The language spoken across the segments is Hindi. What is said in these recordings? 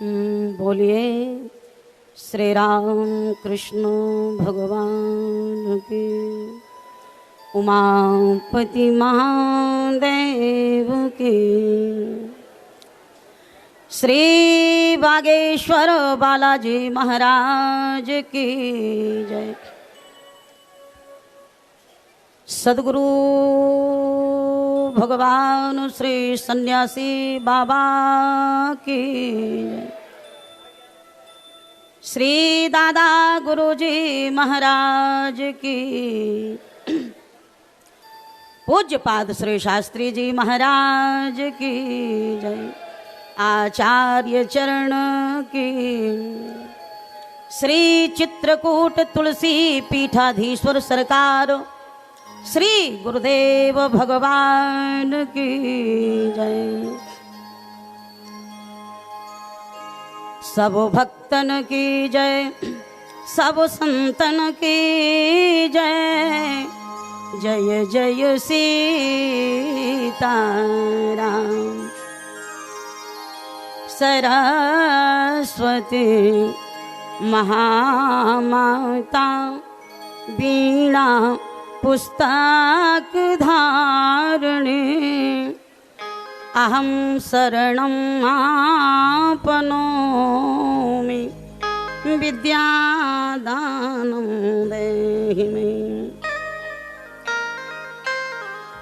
बोलिए श्री राम कृष्ण भगवान की। उमापति महादेव की। श्री बागेश्वर बालाजी महाराज की जय। सद्गुरु भगवान श्री सन्यासी बाबा की जय। श्री दादा गुरुजी महाराज की। पूज्यपाद श्री शास्त्री जी महाराज की जय। आचार्य चरण की। श्री चित्रकूट तुलसी पीठाधीश्वर सरकार श्री गुरुदेव भगवान की जय। सब भक्तन की जय, सब संतन की जय। जय जय सीताराम। सरस्वती महामाता वीणा पुस्तक धारिणी। अहं शरणं आपनोमि विद्यादानं देहि मे।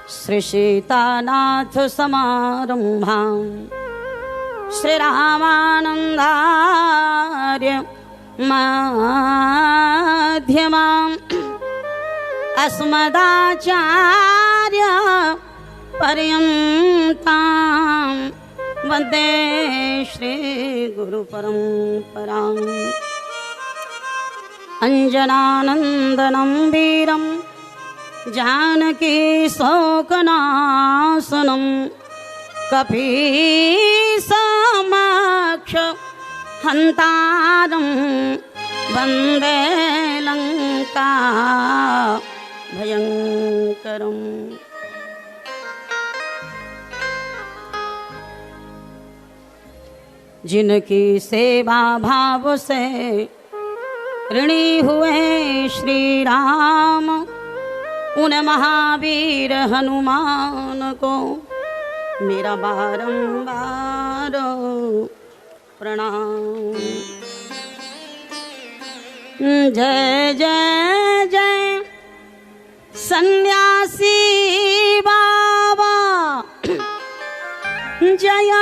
श्री सीतानाथ समारंभां श्री रामानंदार्य मध्यमाम् अस्मदाचार्य पर्यन्तां वन्दे श्री गुरु परंपराम्। अंजनानंदनं वीरं जानकी शोकनाशनं कपीसमाक्ष हन्तारं वन्दे लंका भयंकरम्। जिनकी सेवा भाव से ऋणी हुए श्री राम, उन महावीर हनुमान को मेरा बारंबार प्रणाम। जय जय जय सन्यासी बाबा जय।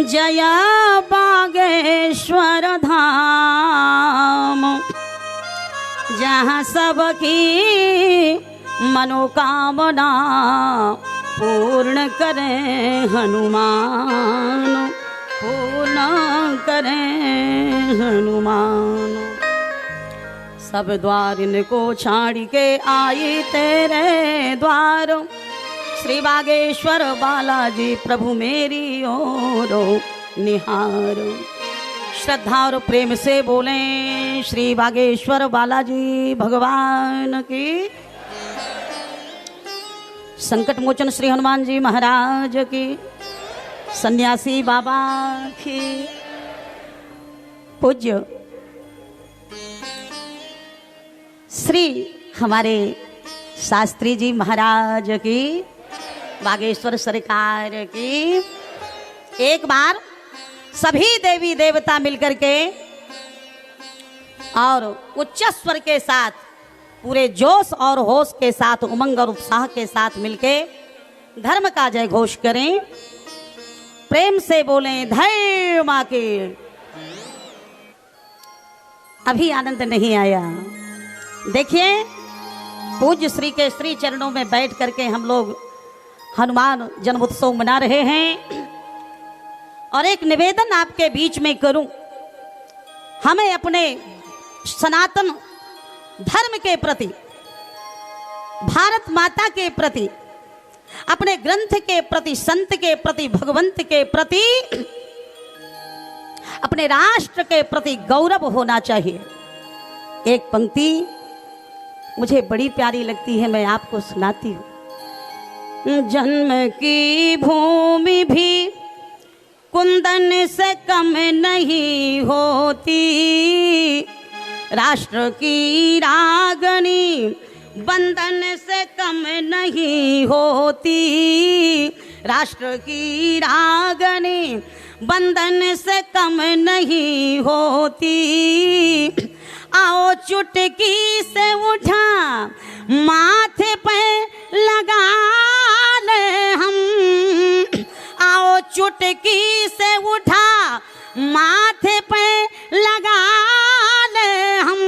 जय बागेश्वर धाम, जहाँ सबकी मनोकामना पूर्ण करे हनुमान, पूर्ण करे हनुमान। सब द्वार इनको छाड़ के आई तेरे द्वार, श्री बागेश्वर बालाजी प्रभु मेरी ओर निहारो। श्रद्धा और प्रेम से बोलें श्री बागेश्वर बालाजी भगवान की। संकट मोचन श्री हनुमान जी महाराज की। सन्यासी बाबा की। पूज्य श्री हमारे शास्त्री जी महाराज की, बागेश्वर सरकार की। एक बार सभी देवी देवता मिलकर के और उच्च स्वर के साथ, पूरे जोश और होश के साथ, उमंग और उत्साह के साथ मिलके धर्म का जय घोष करें। प्रेम से बोलें धर्म मां के। अभी आनंद नहीं आया। देखिए पूज्य श्री के श्री चरणों में बैठ करके हम लोग हनुमान जन्मोत्सव मना रहे हैं। और एक निवेदन आपके बीच में करूं, हमें अपने सनातन धर्म के प्रति, भारत माता के प्रति, अपने ग्रंथ के प्रति, संत के प्रति, भगवंत के प्रति, अपने राष्ट्र के प्रति गौरव होना चाहिए। एक पंक्ति मुझे बड़ी प्यारी लगती है, मैं आपको सुनाती हूँ। जन्म की भूमि भी कुंदन से कम नहीं होती, राष्ट्र की रागनी बंधन से कम नहीं होती, राष्ट्र की रागनी बंधन से कम नहीं होती। आओ चुटकी से उठा माथे पे लगा ले हम, आओ चुटकी से उठा माथे पे लगा ले हम,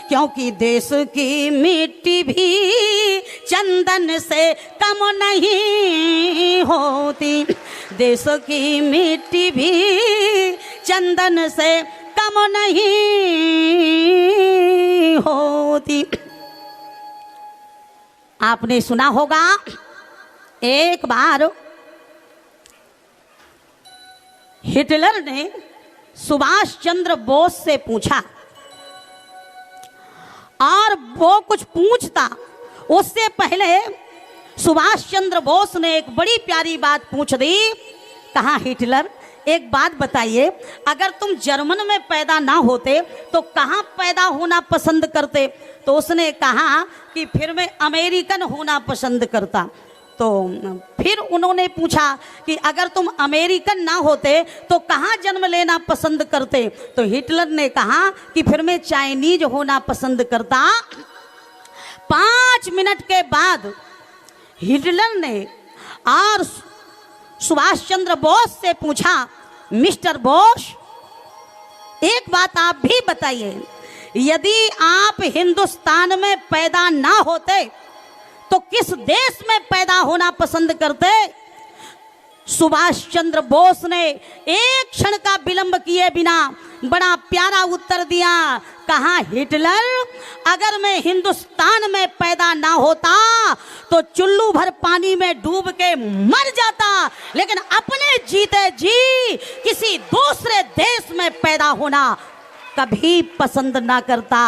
क्योंकि देश की मिट्टी भी चंदन से कम नहीं होती, देश की मिट्टी भी चंदन से कम नहीं होती। आपने सुना होगा एक बार हिटलर ने सुभाष चंद्र बोस से पूछा, और वो कुछ पूछता उससे पहले सुभाष चंद्र बोस ने एक बड़ी प्यारी बात पूछ दी। कहा, हिटलर एक बात बताइए, अगर तुम जर्मन में पैदा ना होते तो कहाँ पैदा होना पसंद करते? तो उसने कहा कि फिर मैं अमेरिकन होना पसंद करता। तो फिर उन्होंने पूछा कि अगर तुम अमेरिकन ना होते तो कहाँ जन्म लेना पसंद करते? तो हिटलर ने कहा कि फिर मैं चाइनीज होना पसंद करता। 5 मिनट के बाद हिटलर ने और सुभाष चंद्र बोस से पूछा, मिस्टर बोस एक बात आप भी बताइए, यदि आप हिंदुस्तान में पैदा ना होते तो किस देश में पैदा होना पसंद करते? सुभाष चंद्र बोस ने एक क्षण का विलंब किए बिना बड़ा प्यारा उत्तर दिया। कहा, हिटलर अगर मैं हिंदुस्तान में पैदा ना होता तो चुल्लू भर पानी में डूब के मर जाता, लेकिन अपने जीते जी किसी दूसरे देश में पैदा होना कभी पसंद ना करता।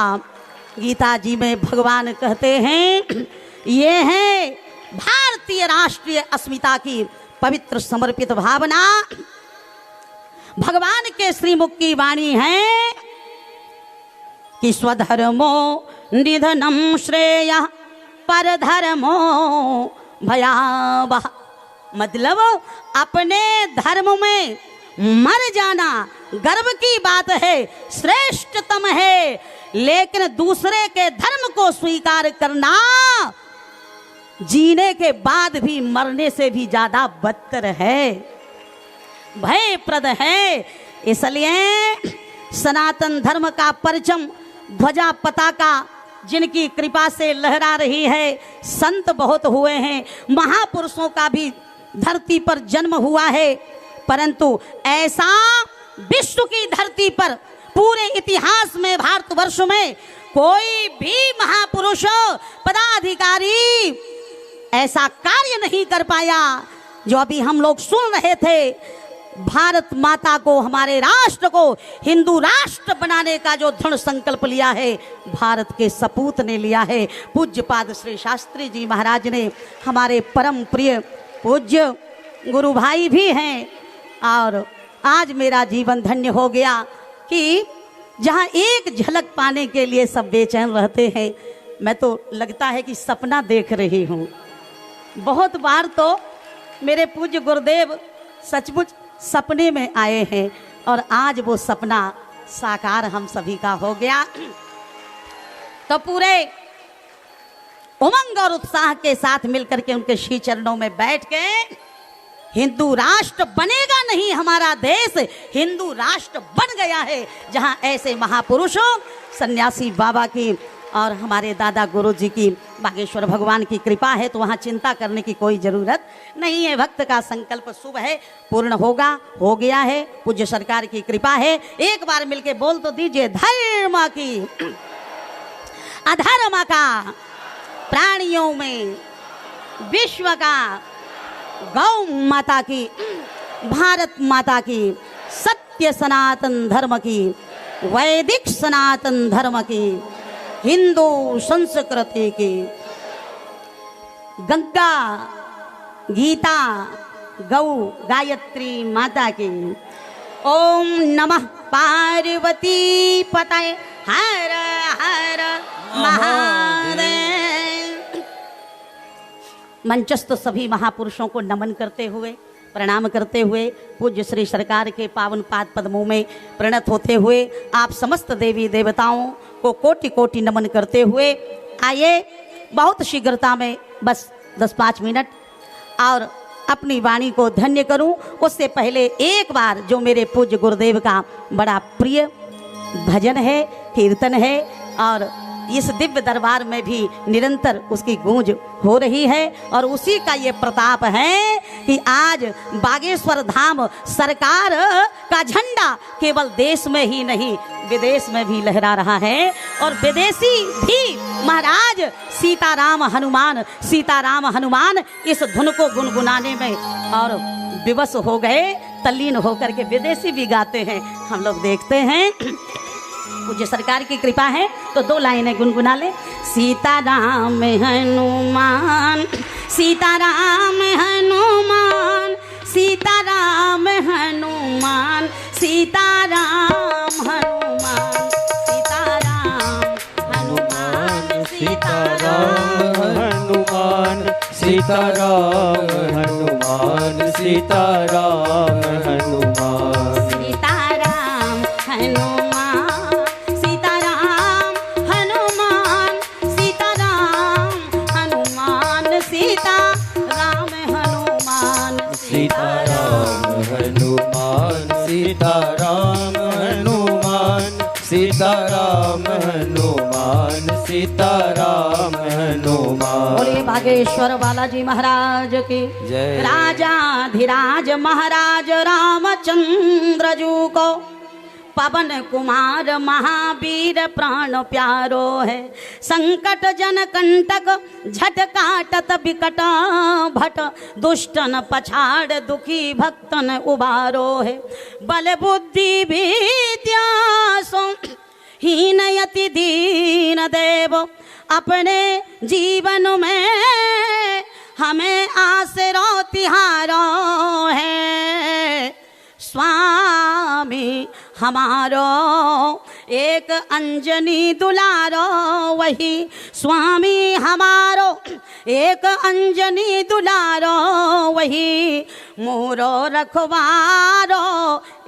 गीता जी में भगवान कहते हैं, ये है भारतीय राष्ट्रीय अस्मिता की पवित्र समर्पित भावना। भगवान के श्रीमुख की वाणी है कि स्वधर्मो निधनम श्रेय परधर्मो भयावह, मतलब अपने धर्म में मर जाना गर्व की बात है, श्रेष्ठतम है, लेकिन दूसरे के धर्म को स्वीकार करना जीने के बाद भी मरने से भी ज्यादा बदतर है, भयप्रद है। इसलिए सनातन धर्म का परचम, ध्वजा पताका जिनकी कृपा से लहरा रही है, संत बहुत हुए हैं, महापुरुषों का भी धरती पर जन्म हुआ है, परंतु ऐसा विश्व की धरती पर पूरे इतिहास में भारतवर्ष में कोई भी महापुरुष पदाधिकारी ऐसा कार्य नहीं कर पाया जो अभी हम लोग सुन रहे थे। भारत माता को, हमारे राष्ट्र को हिंदू राष्ट्र बनाने का जो दृढ़ संकल्प लिया है, भारत के सपूत ने लिया है। पूज्यपाद श्री शास्त्री जी महाराज ने, हमारे परम प्रिय पूज्य गुरु भाई भी हैं, और आज मेरा जीवन धन्य हो गया कि जहाँ एक झलक पाने के लिए सब बेचैन रहते हैं, मैं तो लगता है कि सपना देख रही हूँ। बहुत बार तो मेरे पूज्य गुरुदेव सचमुच सपने में आए हैं, और आज वो सपना साकार हम सभी का हो गया। तो पूरे उमंग और उत्साह के साथ मिलकर के उनके श्री चरणों में बैठ के, हिंदू राष्ट्र बनेगा नहीं हमारा देश, हिंदू राष्ट्र बन गया है। जहां ऐसे महापुरुषों, सन्यासी बाबा की और हमारे दादा गुरु जी की, बागेश्वर भगवान की कृपा है, तो वहाँ चिंता करने की कोई ज़रूरत नहीं है। भक्त का संकल्प शुभ है, पूर्ण होगा, हो गया है, पूज्य सरकार की कृपा है। एक बार मिलके बोल तो दीजिए, धर्म की अधर्म का प्राणियों में, विश्व का गौ माता की, भारत माता की, सत्य सनातन धर्म की, वैदिक सनातन धर्म की, हिंदू संस्कृति की। गंगा गीता गौ गायत्री माता की। ओम नमः पार्वती पतये हर हर महादेव। मंचस्थ सभी महापुरुषों को नमन करते हुए, प्रणाम करते हुए, पूज्य श्री सरकार के पावन पाद पद्मों में प्रणत होते हुए, आप समस्त देवी देवताओं को कोटि कोटि नमन करते हुए आइए बहुत शीघ्रता में बस 10-5 मिनट और अपनी वाणी को धन्य करूं। उससे पहले एक बार जो मेरे पूज्य गुरुदेव का बड़ा प्रिय भजन है, कीर्तन है, और इस दिव्य दरबार में भी निरंतर उसकी गूंज हो रही है, और उसी का ये प्रताप है कि आज बागेश्वर धाम सरकार का झंडा केवल देश में ही नहीं विदेश में भी लहरा रहा है, और विदेशी भी महाराज सीताराम हनुमान इस धुन को गुनगुनाने में और विवश हो गए, तल्लीन होकर के विदेशी भी गाते हैं, हम लोग देखते हैं। पूज्य सरकार की कृपा है तो 2 लाइनें गुनगुना ले। सीताराम हनुमान, सीताराम हनुमान, सीताराम हनुमान, सीताराम हनुमान, सीताराम हनुमान, सीताराम हनुमान, सीताराम हनुमान, सीताराम हनुमान, सीताराम हनुमान, सीताराम हनुमान, सीताराम हनुमान, सीताराम हनुमान। बोलिए बागेश्वर बालाजी महाराज की जय। राजाधिराज महाराज रामचंद्र जी को पवन कुमार महावीर प्राण प्यारो है। संकट जन कंटक झट काटत विकट भट, दुष्टन पछाड़ दुखी भक्तन उबारो है। बल बुद्धि विद्या सो हीन यति दीन देव, अपने जीवन में हमें आसरो तिहारो है। स्वामी हमारो एक अंजनी दुलारो वही, स्वामी हमारो एक अंजनी दुलारो वही, मोरो रखवारो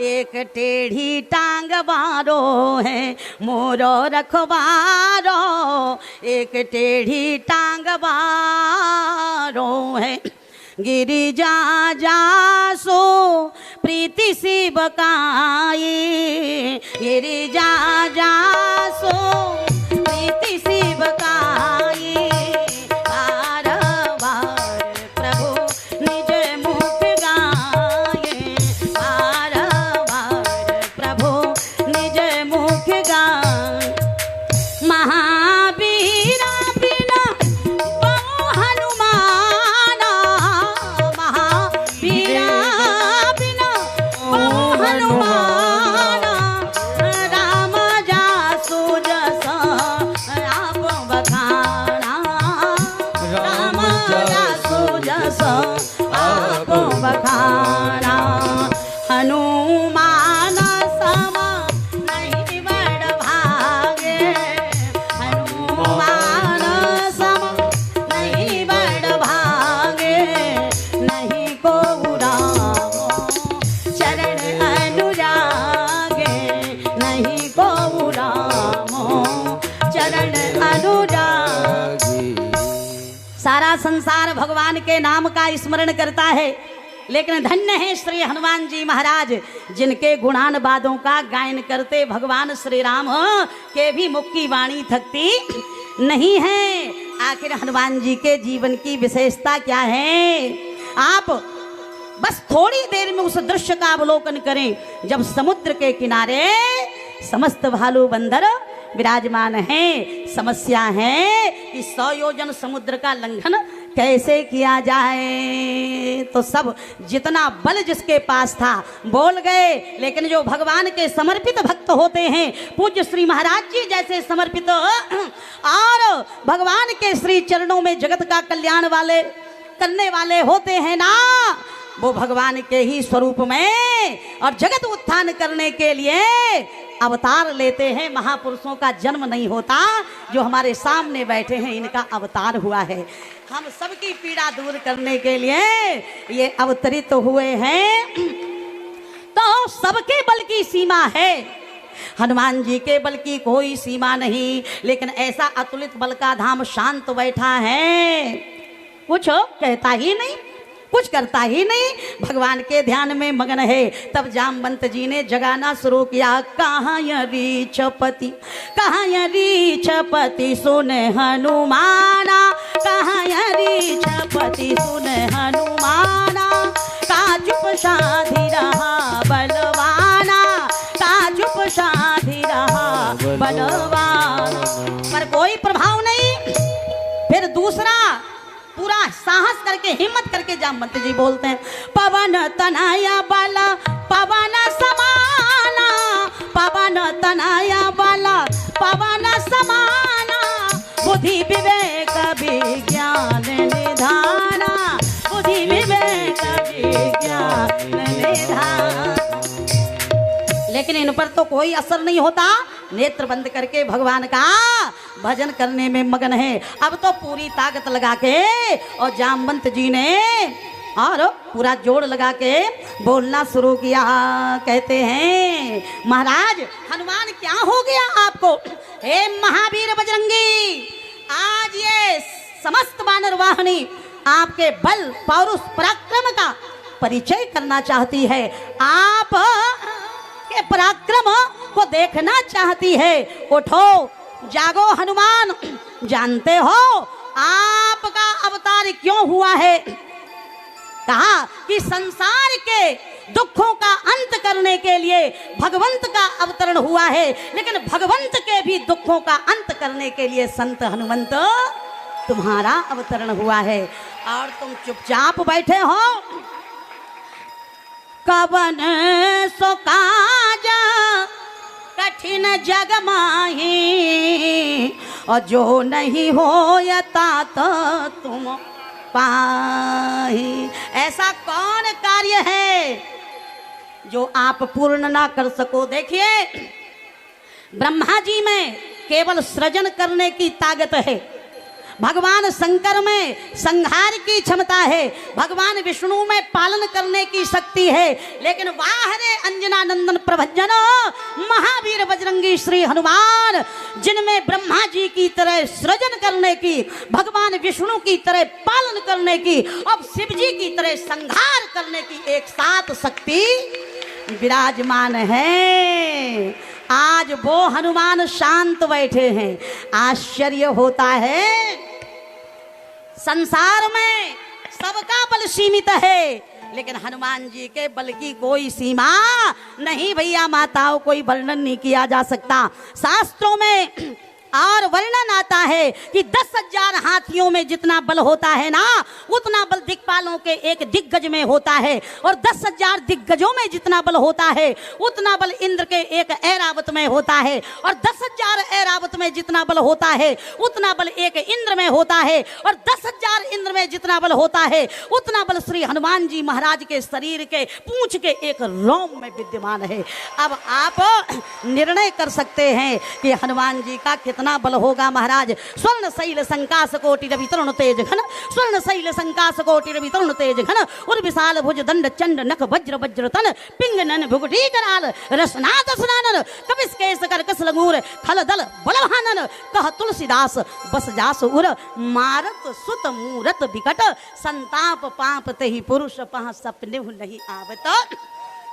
एक टेढ़ी टांग बारो है। मोरो रखवारो एक टेढ़ी टांग बारो है। गिरिजा जासो प्रीति शिव काई, गिरिजा जासो प्रीति शिव काई। बार बार प्रभु निज मुख गाये, बार बार प्रभु निज मुख गाये। महावीरा बिना बहु हनुमान, महावीरा बिना बहु हनुमान। राम जासु जस आप बखाना, राम जासु जस आप बखाना। हनुमान सम नहीं बड़ भागे, हनुमान सम नहीं बड़ भागे। नहीं को रामो चरण अनुरागे, नहीं को रामो चरण अनुरागे। सारा संसार भगवान के नाम का स्मरण करता है, लेकिन धन्य है श्री हनुमान जी महाराज जिनके गुणानुवादों का गायन करते भगवान श्री राम के भी मुख की वाणी थकती नहीं है। आखिर हनुमान जी के जीवन की विशेषता क्या है? आप बस थोड़ी देर में उस दृश्य का अवलोकन करें जब समुद्र के किनारे समस्त भालू बंदर विराजमान हैं। समस्या है कि 100 योजन समुद्र का लंघन कैसे किया जाए। तो सब जितना बल जिसके पास था बोल गए। लेकिन जो भगवान के समर्पित भक्त होते हैं, पूज्य श्री महाराज जी जैसे समर्पित और भगवान के श्री चरणों में जगत का कल्याण वाले करने वाले होते हैं ना, वो भगवान के ही स्वरूप में और जगत उत्थान करने के लिए अवतार लेते हैं। महापुरुषों का जन्म नहीं होता, जो हमारे सामने बैठे हैं इनका अवतार हुआ है। हम सबकी पीड़ा दूर करने के लिए ये अवतरित हुए हैं। तो सबके बल की सीमा है, हनुमान जी के बल की कोई सीमा नहीं। लेकिन ऐसा अतुलित बल का धाम शांत बैठा है, कुछ कहता ही नहीं, कुछ करता ही नहीं, भगवान के ध्यान में मगन है। तब जामवंत जी ने जगाना शुरू किया, कहाँ यरी छपति, कहाँ यरी छपति सुन हनुमाना, कहाँ यरी छपति सुन हनुमाना, का चुप साधी रहा बलवाना, का चुप साधी रहा बलवाना। पर कोई प्रभाव नहीं। फिर दूसरा पूरा साहस करके हिम्मत करके जामवंत जी बोलते हैं, पवन तनया बाला पवन समाना, पवन तनया बाला पवन समाना, बुद्धि विवेक विज्ञान निधाना, बुद्धि विवेक विज्ञान निधाना। लेकिन इन पर तो कोई असर नहीं होता। नेत्र बंद करके भगवान का भजन करने में मगन है। अब तो पूरी ताकत लगा के और जामवंत जी ने और पूरा जोड़ लगा के बोलना शुरू किया। कहते हैं, महाराज हनुमान क्या हो गया आपको? हे महावीर बजरंगी, आज ये समस्त वानर वाहिनी आपके बल पौरुष पराक्रम का परिचय करना चाहती है, आप के पराक्रम को देखना चाहती है। उठो जागो हनुमान, जानते हो आपका अवतार क्यों हुआ है? कहा कि संसार के दुखों का अंत करने के लिए भगवंत का अवतरण हुआ है, लेकिन भगवंत के भी दुखों का अंत करने के लिए संत हनुमंत तुम्हारा अवतरण हुआ है और तुम चुपचाप बैठे हो। कवन सो काजा कठिन जग माही, और जो नहीं होयता तो तुम पाही। ऐसा कौन कार्य है जो आप पूर्ण ना कर सको? देखिए, ब्रह्मा जी में केवल सृजन करने की ताकत है, भगवान शंकर में संहार की क्षमता है, भगवान विष्णु में पालन करने की शक्ति है, लेकिन वाह रे अंजना नंदन प्रभंजन महावीर बजरंगी श्री हनुमान, जिनमें ब्रह्मा जी की तरह सृजन करने की, भगवान विष्णु की तरह पालन करने की, अब शिव जी की तरह संहार करने की एक साथ शक्ति विराजमान है। आज वो हनुमान शांत बैठे हैं। आश्चर्य होता है, संसार में सबका बल सीमित है, लेकिन हनुमान जी के बल की कोई सीमा नहीं। भैया माताओं, कोई वर्णन नहीं किया जा सकता। शास्त्रों में और वर्णन आता है कि 10,000 हाथियों में जितना बल होता है ना, उतना बल दिक्पालों के एक दिग्गज में होता है, और 10,000 दिग्गजों में जितना बल होता है उतना बल इंद्र के एक ऐरावत में होता है, और 10,000 ऐरावत में जितना बल होता है उतना बल एक इंद्र में होता है, और 10,000 इंद्र में जितना बल होता है उतना बल श्री हनुमान जी महाराज के शरीर के पूंछ के एक रोम में विद्यमान है। अब आप निर्णय कर सकते हैं कि हनुमान जी का कितना बल होगा। महाराज, स्वर्ण शैल संकाश कोटि रवि तरुण तेज घन, स्वर्ण शैल संकाश कोटि रवि तरुण तेज घन, और विशाल भुज दंड चंड नख वज्र वज्र तन, पिंगनन भुगटी कराल रसनाद स्नानन, कविस केस कर कस लगूर खल दल बलवानन, कह तुलसीदास बस जास उर, मारत सुत मूरत विकट, संताप पाप तहि पुरुष पह सपने नहीं आवत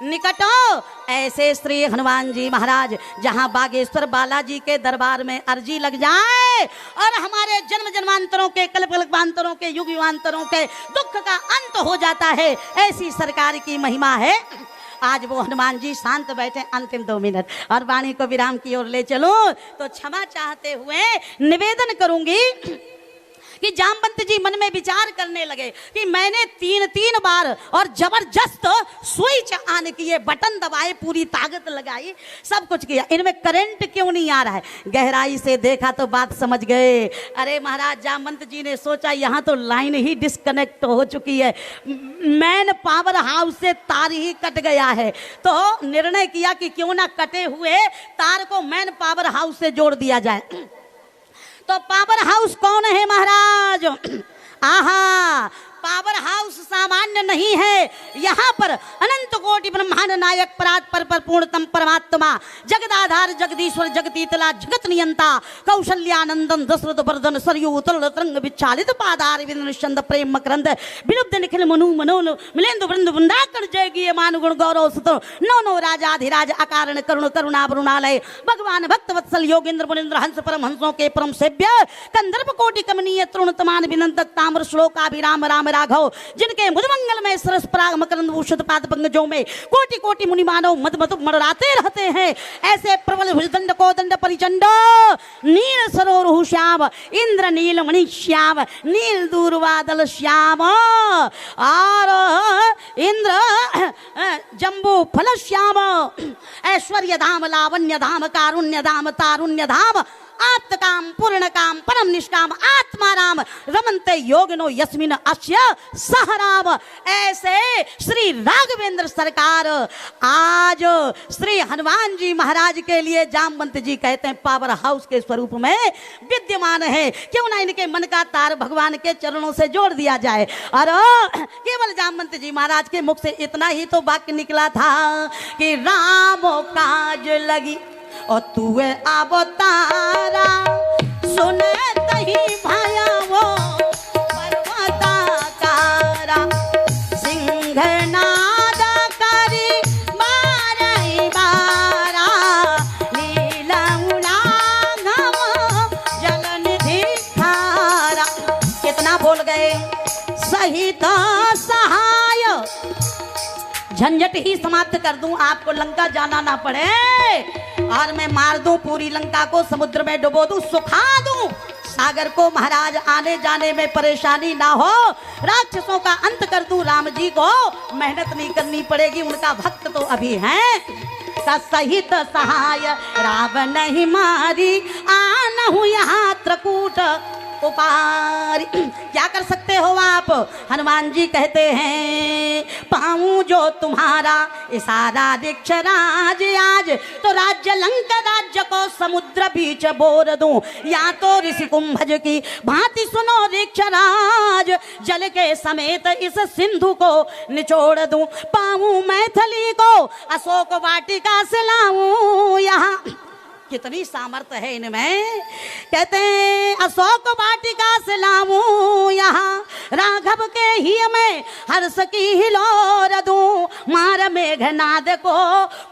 निकटो। ऐसे श्री हनुमान जी महाराज जहां बागेश्वर बालाजी के दरबार में अर्जी लग जाए और हमारे जन्म जन्मांतरों के, कल्प कल्पांतरों के, युग युगांतरों के दुख का अंत हो जाता है, ऐसी सरकार की महिमा है। आज वो हनुमान जी शांत बैठे। अंतिम 2 मिनट और वाणी को विराम की ओर ले चलूं तो क्षमा चाहते हुए निवेदन करूंगी कि जामवंत जी मन में विचार करने लगे कि मैंने तीन बार और जबरदस्त स्विच ऑन किए, बटन दबाए, पूरी ताकत लगाई, सब कुछ किया, इनमें करंट क्यों नहीं आ रहा है। गहराई से देखा तो बात समझ गए। अरे महाराज, जामवंत जी ने सोचा यहाँ तो लाइन ही डिस्कनेक्ट हो चुकी है, मैन पावर हाउस से तार ही कट गया है। तो निर्णय किया कि क्यों ना कटे हुए तार को मैन पावर हाउस से जोड़ दिया जाए। तो पावर हाउस कौन है महाराज? आहा, पावर हाउस सामान्य नहीं है, यहाँ पर अनंत कोटि ब्रह्मांड नायक परात्पर पूर्णतम परमात्मा जगदाधार जगदीश्वर जगतीतला जगत नियंता कौशल्यानंदन दशरथ वर्धन सरयू तरल तरंग विचालित पादार विंद प्रेम मकरंद विलुप्त निखिल मनु मनोन मिलेंदु वृंद वृंदाकर जय गिय मान गुण गौरव सुत नो राजाधिराज अकारण करुण करुणा वरुणालय भगवान भक्त वत्सल योगेंद्र मुनिंद्र हंस परम हंसों के परम सेव्य कंदर्प कोटि कमनीय तरुण तमान विनंदक ताम्र श्लोकाभिराम राम राघव, जिनके मुदमंगल में सरस पराग मकरंद भूषित पाद पंकजों में कोटि कोटि मुनि मानव मद मद मड़राते रहते हैं। ऐसे प्रबल भुजदंड कोदंड परिचंड नील सरोरुह श्याम इंद्र नील मणि श्याम नील दूरबादल श्याम और इंद्र जम्बू फल श्याम ऐश्वर्य धाम लावण्य धाम कारुण्य धाम तारुण्य धाम आप्त काम पूर्ण काम परम निष्काम आत्मा राम रमनते योगिनो यस्मिन अस्य सहराम। ऐसे श्री राघवेंद्र सरकार आज श्री हनुमान जी महाराज के लिए जामवंत जी कहते हैं पावर हाउस के स्वरूप में विद्यमान है, क्यों ना इनके मन का तार भगवान के चरणों से जोड़ दिया जाए। और केवल जामवंत जी महाराज के मुख से इतना ही तो वाक्य निकला था कि राम काज लगी और तुए अवतारा सुने तही भाया वो पर्वताकारा सिंहनाद करी बारही बारा लीला उलाघव जलनिधि खारा। कितना बोल गए, सहित सहाय, झंझट ही समाप्त कर दूं, आपको लंका जाना ना पड़े और मैं मार दूं पूरी लंका को, समुद्र में डुबो दूं, सुखा दूं सागर को, महाराज आने जाने में परेशानी ना हो, राक्षसों का अंत कर दूं, राम जी को मेहनत नहीं करनी पड़ेगी, उनका भक्त तो अभी है। सहित सहाय रावण ही मारी आनहु यहाँ त्रिकूट उपारी। क्या कर सकते हो आप? हनुमान जी कहते हैं पाऊं जो तुम्हारा इशारा दीक्ष राज आज तो राज्य लंका राज्य को समुद्र बीच बोर दूं, या तो ऋषि कुंभज की भांति सुनो दीक्ष राज जल के समेत इस सिंधु को निचोड़ दूं, पाऊं मैथिली को अशोक वाटिका से लाऊं यहाँ। कितनी सामर्थ्य है इनमें। कहते हैं अशोक वाटिका से लाऊं यहाँ, राघव के ही में हर्ष की हिलोर दूं, मार मेघनाद को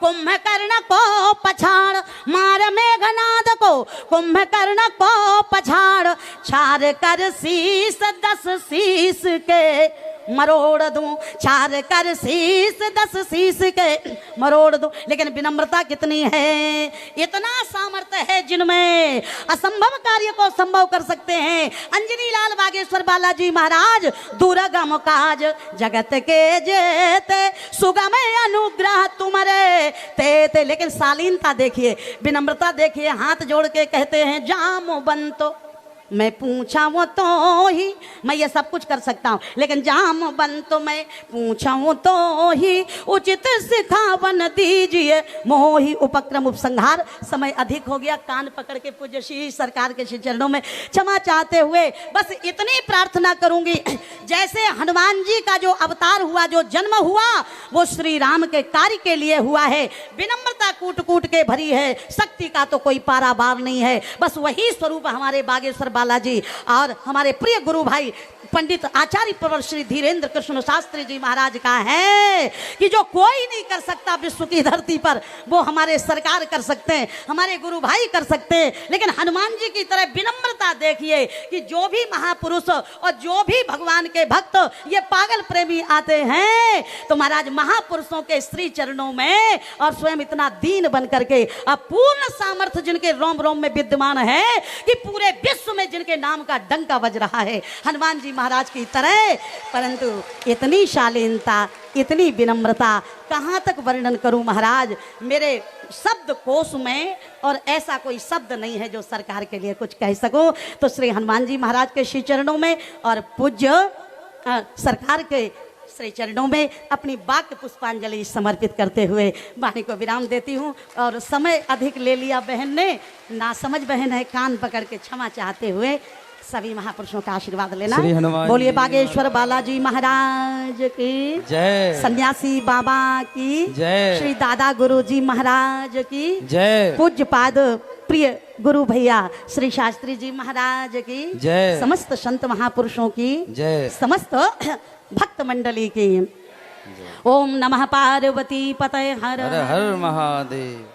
कुंभकर्ण को पछाड़, मार मेघनाद को कुंभकर्ण को पछाड़, छाड़ कर शीस 10 शीस के मरोड़ दूं, छाड़ कर शीस 10 शीस के मरोड़ दूं। लेकिन विनम्रता कितनी है, इतना सामर्थ्य है जिनमें असंभव कार्य को संभव कर सकते हैं। अंजनी लाल बागेश्वर बालाजी महाराज दुर्गम काज जगत के जेते सुगम अनुग्रह तुम्हारे ते। लेकिन शालीनता देखिए, विनम्रता देखिए, हाथ जोड़ के कहते हैं जामवंतो मैं पूछा वो तो ही, मैं ये सब कुछ कर सकता हूँ, लेकिन जामवंत मैं पूछा वो तो ही उचित सिखावन दीजिए मोहि उपक्रम उपसंहार। समय अधिक हो गया, कान पकड़ के पूज्य श्री सरकार के श्री चरणों में क्षमा चाहते हुए बस इतनी प्रार्थना करूंगी, जैसे हनुमान जी का जो अवतार हुआ, जो जन्म हुआ, वो श्री राम के कार्य के लिए हुआ है। विनम्रता कूट कूट के भरी है, शक्ति का तो कोई पारावार नहीं है। बस वही स्वरूप हमारे बागेश्वर बालाजी और हमारे प्रिय गुरु भाई पंडित आचार्य प्रवर श्री धीरेन्द्र कृष्ण शास्त्री जी महाराज का है कि जो कोई नहीं कर सकता विश्व की धरती पर, वो हमारे सरकार कर सकते हैं, हमारे गुरु भाई कर सकते हैं। लेकिन हनुमान जी की तरह विनम्रता देखिए कि जो भी महापुरुष और जो भी भगवान के भक्त ये पागल प्रेमी आते हैं तो महाराज महापुरुषों के श्री चरणों में और स्वयं इतना दीन बन करके अपूर्ण सामर्थ्य जिनके रोम रोम में विद्यमान है कि पूरे विश्व में जिनके नाम का डंका बज रहा है हनुमान जी महाराज की तरह, परंतु इतनी शालीनता, इतनी विनम्रता कहाँ तक वर्णन करूं महाराज, मेरे शब्द कोश में और ऐसा कोई शब्द नहीं है जो सरकार के लिए कुछ कह सकूं। तो श्री हनुमान जी महाराज के श्री चरणों में और पूज्य सरकार के श्री चरणों में अपनी वाक्य पुष्पांजलि समर्पित करते हुए वाणी को विराम देती हूँ। और समय अधिक ले लिया बहन ने, ना समझ बहन है, कान पकड़ के क्षमा चाहते हुए सभी महापुरुषों का आशीर्वाद लेना। बोलिए बागेश्वर बालाजी महाराज की जय, सन्यासी बाबा की जय, श्री दादा गुरु जी महाराज की जय, पूज्य पाद प्रिय गुरु भैया श्री शास्त्री जी महाराज की जय, समस्त संत महापुरुषों की जय, समस्त भक्त मंडली की। ओम नमः पार्वती पतये हर हर हर महादेव।